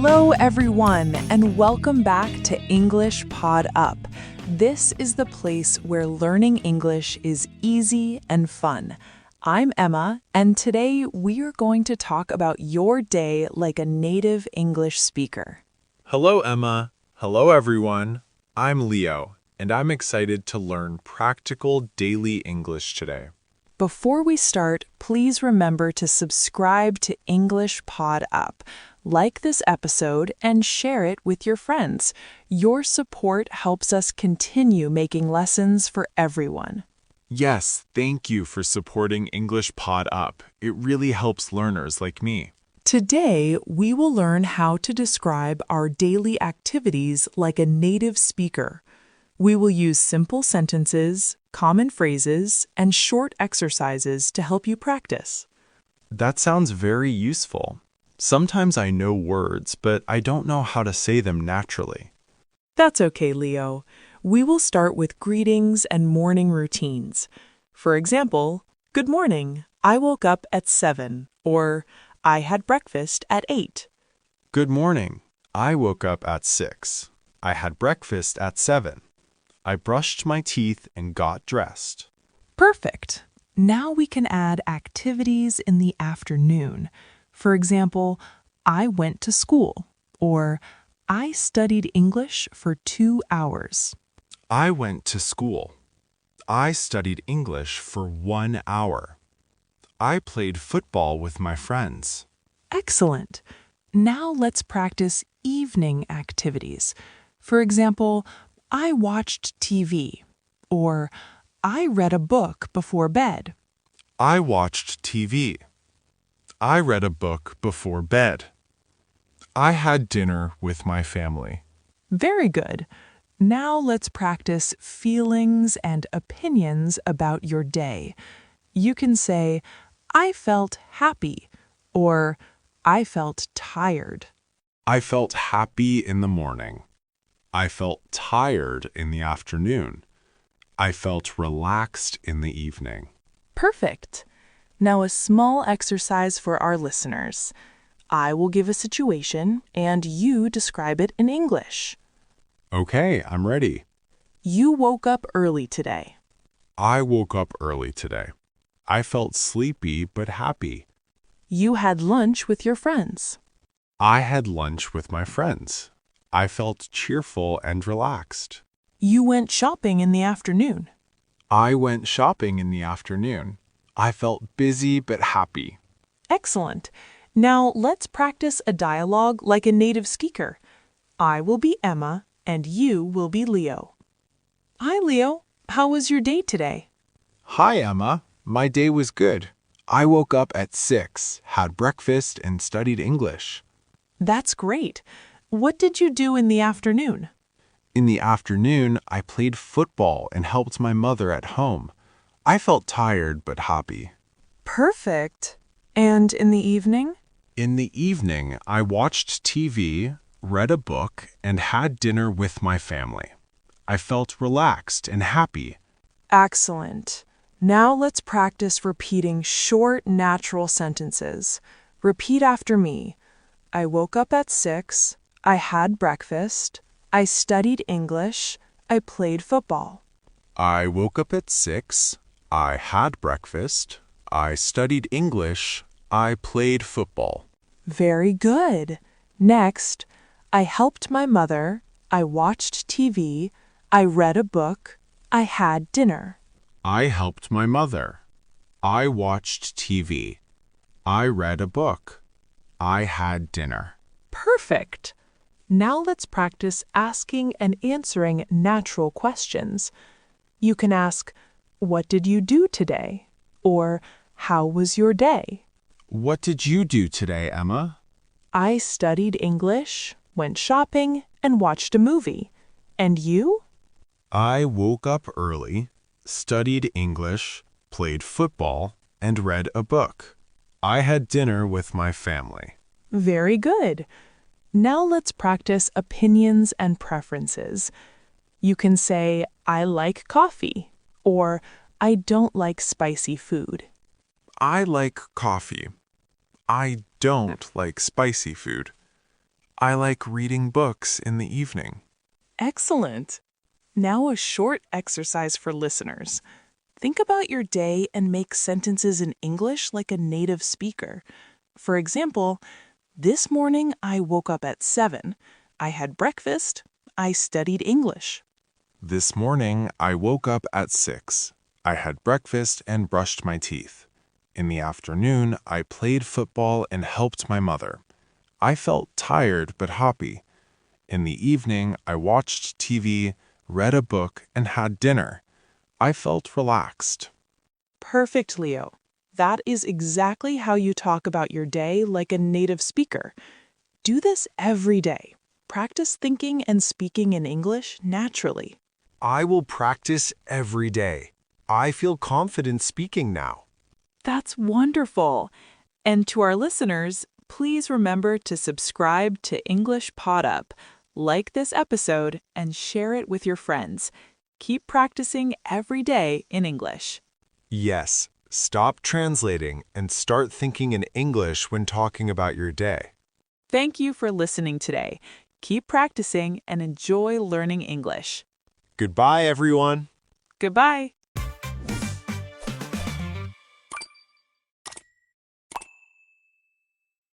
Hello, everyone, and welcome back to EnglishPodUp. This is the place where learning English is easy and fun. I'm Emma, and today we are going to talk about your day like a native English speaker. Hello, Emma. Hello, everyone. I'm Leo, and I'm excited to learn practical daily English today. Before we start, please remember to subscribe to EnglishPodUp. Like this episode and share it with your friends. Your support helps us continue making lessons for everyone. Yes, thank you for supporting EnglishPodUp. It really helps learners like me. Today, we will learn how to describe our daily activities like a native speaker. We will use simple sentences, common phrases, and short exercises to help you practice. That sounds very useful. Sometimes I know words, but I don't know how to say them naturally. That's okay, Leo. We will start with greetings and morning routines. For example, good morning, I woke up at 7, or I had breakfast at 8. Good morning. I woke up at 6. I had breakfast at 7. I brushed my teeth and got dressed. Perfect. Now we can add activities in the afternoon. For example, I went to school, or I studied English for 2 hours. I went to school. I studied English for 1 hour. I played football with my friends. Excellent. Now let's practice evening activities. For example, I watched TV, or I read a book before bed. I watched TV. I read a book before bed. I had dinner with my family. Very good. Now let's practice feelings and opinions about your day. You can say, I felt happy, or I felt tired. I felt happy in the morning. I felt tired in the afternoon. I felt relaxed in the evening. Perfect. Now a small exercise for our listeners. I will give a situation and you describe it in English. Okay, I'm ready. You woke up early today. I woke up early today. I felt sleepy but happy. You had lunch with your friends. I had lunch with my friends. I felt cheerful and relaxed. You went shopping in the afternoon. I went shopping in the afternoon. I felt busy but happy. Excellent. Now let's practice a dialogue like a native speaker. I will be Emma and you will be Leo. Hi, Leo. How was your day today? Hi, Emma. My day was good. I woke up at 6, had breakfast, and studied English. That's great. What did you do in the afternoon? In the afternoon, I played football and helped my mother at home. I felt tired but happy. Perfect. And in the evening? In the evening, I watched TV, read a book, and had dinner with my family. I felt relaxed and happy. Excellent. Now let's practice repeating short, natural sentences. Repeat after me. I woke up at 6. I had breakfast. I studied English. I played football. I woke up at 6. I had breakfast. I studied English. I played football. Very good. Next, I helped my mother. I watched TV. I read a book. I had dinner. I helped my mother. I watched TV. I read a book. I had dinner. Perfect. Now let's practice asking and answering natural questions. You can ask, what did you do today? Or, how was your day? What did you do today, Emma? I studied English, went shopping, and watched a movie. And you? I woke up early, studied English, played football, and read a book. I had dinner with my family. Very good. Now let's practice opinions and preferences. You can say, I like coffee, or I don't like spicy food. I like coffee. I don't like spicy food. I like reading books in the evening. Excellent. Now a short exercise for listeners. Think about your day and make sentences in English like a native speaker. For example, this morning I woke up at 7. I had breakfast. I studied English. This morning, I woke up at 6. I had breakfast and brushed my teeth. In the afternoon, I played football and helped my mother. I felt tired but happy. In the evening, I watched TV, read a book, and had dinner. I felt relaxed. Perfect, Leo. That is exactly how you talk about your day like a native speaker. Do this every day. Practice thinking and speaking in English naturally. I will practice every day. I feel confident speaking now. That's wonderful. And to our listeners, please remember to subscribe to EnglishPodUp, like this episode, and share it with your friends. Keep practicing every day in English. Yes, stop translating and start thinking in English when talking about your day. Thank you for listening today. Keep practicing and enjoy learning English. Goodbye, everyone. Goodbye.